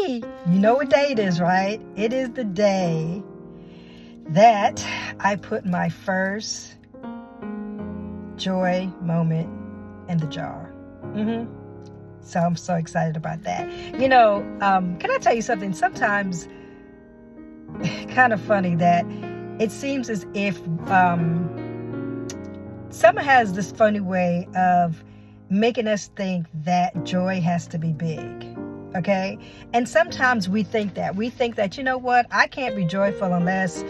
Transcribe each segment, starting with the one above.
today, you know what day it is, right? It is the day that I put my first joy moment in the jar. So I'm so excited about that. Can I tell you something? Sometimes kind of funny that it seems as if summer has this funny way of making us think that joy has to be big. Okay? And sometimes we think that, you know what? I can't be joyful unless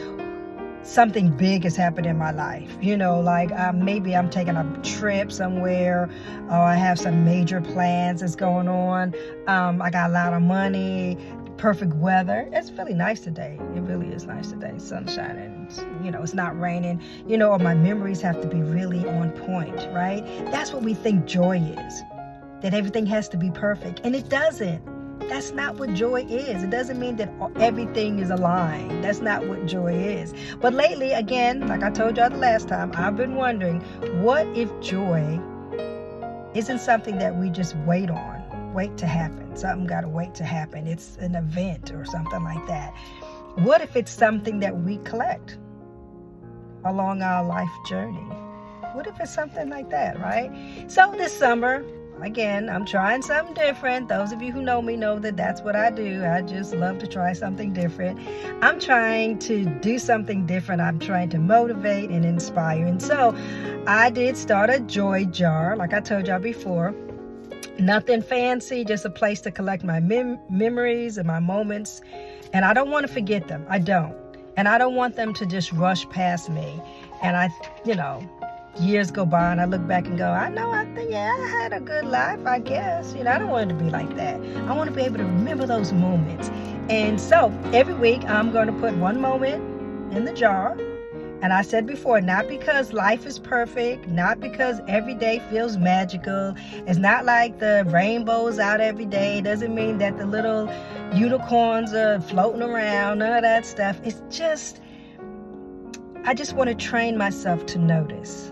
something big has happened in my life. Maybe I'm taking a trip somewhere, or I have some major plans that's going on. I got a lot of money, perfect weather. It's really nice today. It really is nice today. Sun's shining. It's not raining. Or my memories have to be really on point, right? That's what we think joy is. That everything has to be perfect. And it doesn't. That's not what joy is. It doesn't mean that everything is aligned. That's not what joy is. But lately, again, like I told y'all the last time, I've been wondering, what if joy isn't something that we just wait to happen? Something got to wait to happen. It's an event or something like that. What if it's something that we collect along our life journey? What if it's something like that, right? So this summer, again, I'm trying something different. Those of you who know me know that that's what I do. I just love to try something different. I'm trying to do something different. I'm trying to motivate and inspire. And so I did start a joy jar, like I told y'all before. Nothing fancy, just a place to collect my memories and my moments. And I don't want to forget them. I don't. And I don't want them to just rush past me. And years go by and I look back and go, I had a good life, I guess. I don't want it to be like that. I want to be able to remember those moments. And so every week I'm going to put one moment in the jar. And I said before, not because life is perfect, not because every day feels magical. It's not like the rainbow's out every day. It doesn't mean that the little unicorns are floating around, none of that stuff. It's just, I just want to train myself to notice.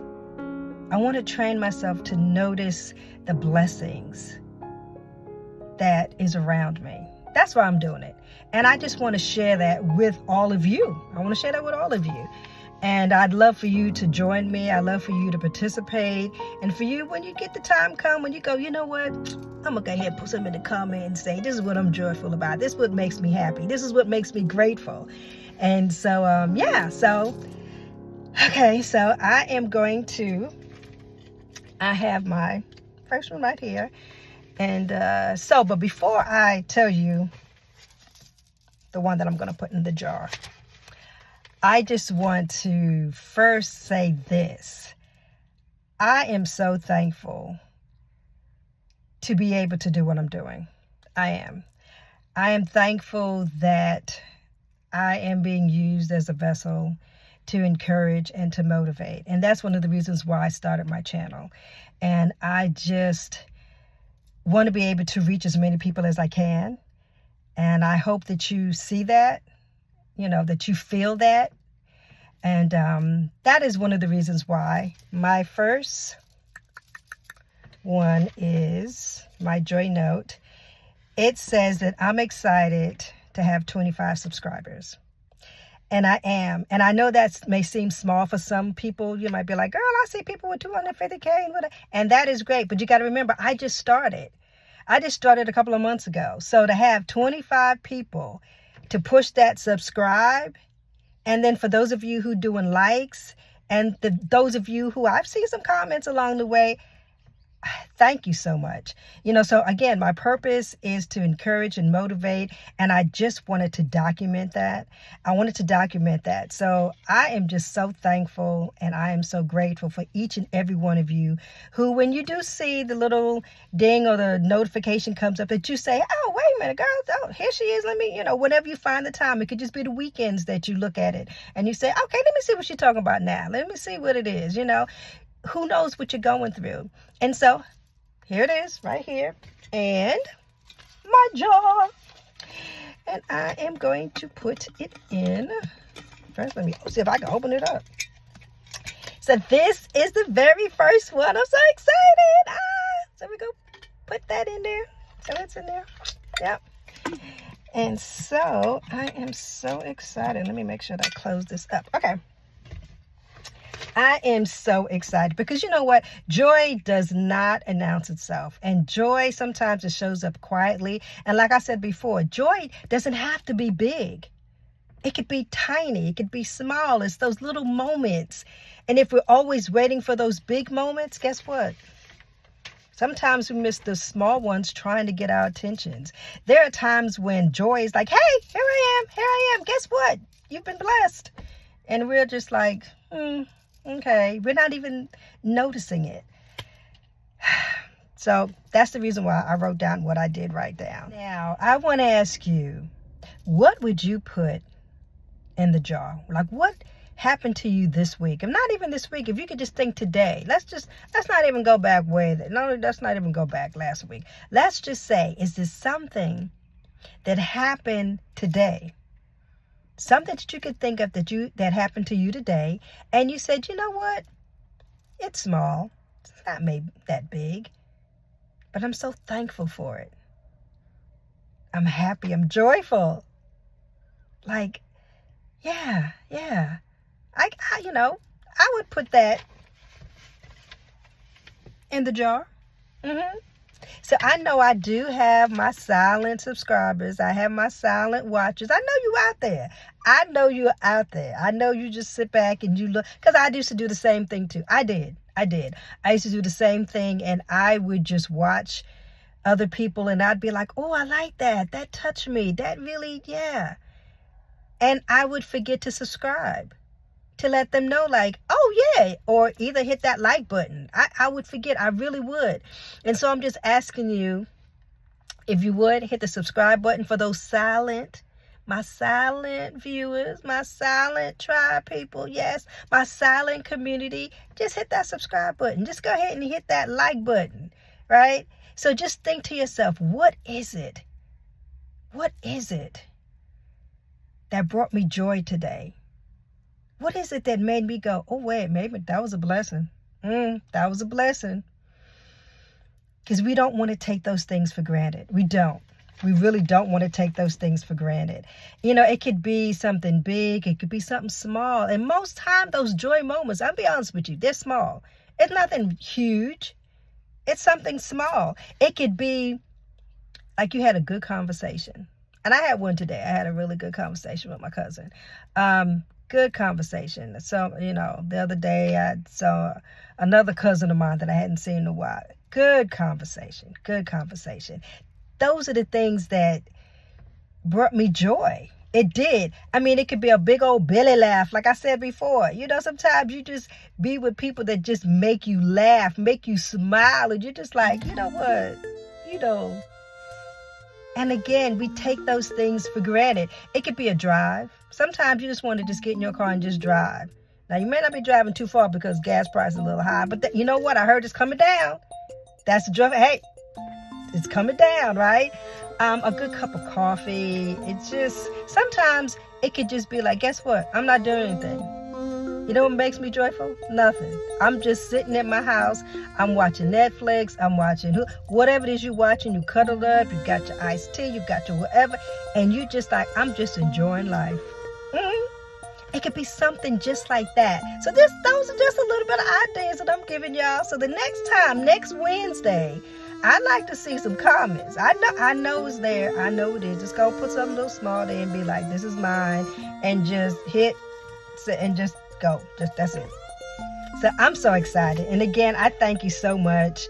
I want to train myself to notice the blessings that is around me. That's why I'm doing it. And I just want to share that with all of you. I want to share that with all of you. And I'd love for you to join me. I'd love for you to participate. And for you, when you get the time come, when you go, you know what? I'm going to go ahead and put something in the comment and say, this is what I'm joyful about. This is what makes me happy. This is what makes me grateful. And so, okay, so I am going to, I have my first one right here. And but before I tell you the one that I'm going to put in the jar, I just want to first say this. I am so thankful to be able to do what I'm doing. I am. I am thankful that I am being used as a vessel to encourage and to motivate. And that's one of the reasons why I started my channel. And I just want to be able to reach as many people as I can. And I hope that you see that, that you feel that. And that is one of the reasons why my first one is my joy note. It says that I'm excited to have 25 subscribers. And I am. And I know that may seem small for some people. You might be like, girl, I see people with 250K. And that is great. But you got to remember, I just started a couple of months ago. So to have 25 people to push that subscribe, and then for those of you who doing likes, and those of you who I've seen some comments along the way, thank you so much. So again, my purpose is to encourage and motivate, and I just wanted to document that. So I am just so thankful, and I am so grateful for each and every one of you who, when you do see the little ding or the notification comes up, that you say, oh, wait a minute, girl, oh, here she is. Let me, whenever you find the time, it could just be the weekends that you look at it and you say, okay, let me see what she's talking about now. Let me see what it is, Who knows what you're going through? And so here it is right here. And my jar. And I am going to put it in. First, let me see if I can open it up. So this is the very first one. I'm so excited. So we go put that in there. So it's in there. Yep. And so I am so excited. Let me make sure that I close this up. Okay. I am so excited because you know what? Joy does not announce itself. And joy, sometimes it shows up quietly. And like I said before, joy doesn't have to be big. It could be tiny. It could be small. It's those little moments. And if we're always waiting for those big moments, guess what? Sometimes we miss the small ones trying to get our attentions. There are times when joy is like, hey, here I am. Guess what? You've been blessed. And we're just like, okay. We're not even noticing it. So that's the reason why I wrote down what I did write down. Now, I want to ask you, what would you put in the jar? Like, what happened to you this week? And not even this week. If you could just think today. Let's not even go back let's not even go back last week. Let's just say, is this something that happened today? Something that you could think of that happened to you today, and you said, you know what? It's small. It's not made that big. But I'm so thankful for it. I'm happy. I'm joyful. Like, yeah. I would put that in the jar. So I know I do have my silent subscribers. I have my silent watchers. I know you out there. I know you're out there. I know you just sit back and you look. Because I used to do the same thing too. I did. I used to do the same thing, and I would just watch other people, and I'd be like, oh, I like that. That touched me. That really, yeah. And I would forget to subscribe to let them know, like, oh, yeah, or either hit that like button. I would forget. I really would. And so I'm just asking you, if you would, hit the subscribe button for those my silent viewers, my silent tribe people, yes, my silent community. Just hit that subscribe button. Just go ahead and hit that like button, right? So just think to yourself, what is it? What is it that brought me joy today? What is it that made me go, oh, wait, maybe that was a blessing. That was a blessing. Because we don't want to take those things for granted. We don't. We really don't want to take those things for granted. You know, it could be something big. It could be something small. And most time, those joy moments, I'll be honest with you, they're small. It's nothing huge. It's something small. It could be like you had a good conversation. And I had one today. I had a really good conversation with my cousin. Good conversation. So, the other day I saw another cousin of mine that I hadn't seen in a while. Good conversation. Those are the things that brought me joy. It did. I mean, it could be a big old belly laugh. Like I said before, sometimes you just be with people that just make you laugh, make you smile. And you're just like, you know what? And again, we take those things for granted. It could be a drive. Sometimes you just want to just get in your car and just drive. Now, you may not be driving too far because gas price is a little high. But you know what? I heard it's coming down. That's the drive. Hey, it's coming down, right? A good cup of coffee. It's just, sometimes it could just be like, guess what? I'm not doing anything. You know what makes me joyful? Nothing. I'm just sitting at my house. I'm watching Netflix. I'm watching whatever it is you're watching. You cuddle up. You got your iced tea. You got your whatever. And you just like, I'm just enjoying life. It could be something just like that. So those are just a little bit of ideas that I'm giving y'all. So the next Wednesday, I'd like to see some comments. I know it's there. I know it is. Just go put something a little small there and be like, this is mine. And just hit and just go. That's it. So I'm so excited. And again, I thank you so much.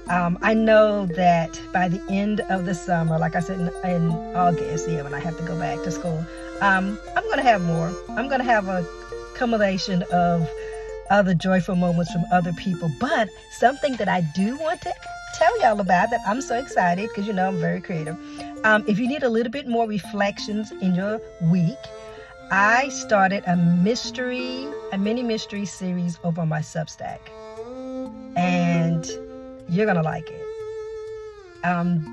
I know that by the end of the summer, like I said in August, when I have to go back to school, I'm going to have more. I'm going to have a accumulation of other joyful moments from other people. But something that I do want to tell y'all about that I'm so excited, because I'm very creative. If you need a little bit more reflections in your week, I started a mini mystery series over on my SubStack. And you're going to like it.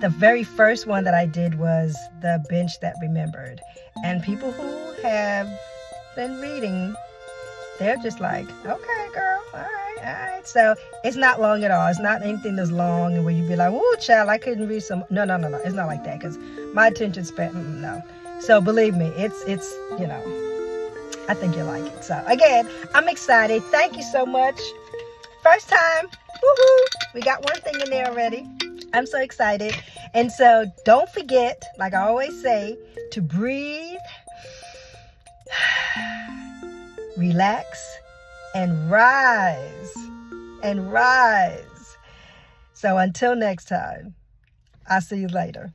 The very first one that I did was The Bench That Remembered. And people who have been reading, they're just like, okay, girl, all right. All right. So it's not long at all. It's not anything that's long and where you be like, "Woo, child, I couldn't read some." No. It's not like that because my attention span. No. So believe me, it's I think you like it. So again, I'm excited. Thank you so much. First time. Woohoo! We got one thing in there already. I'm so excited. And so don't forget, like I always say, to breathe, relax, and rise. And rise. So until next time, I'll see you later.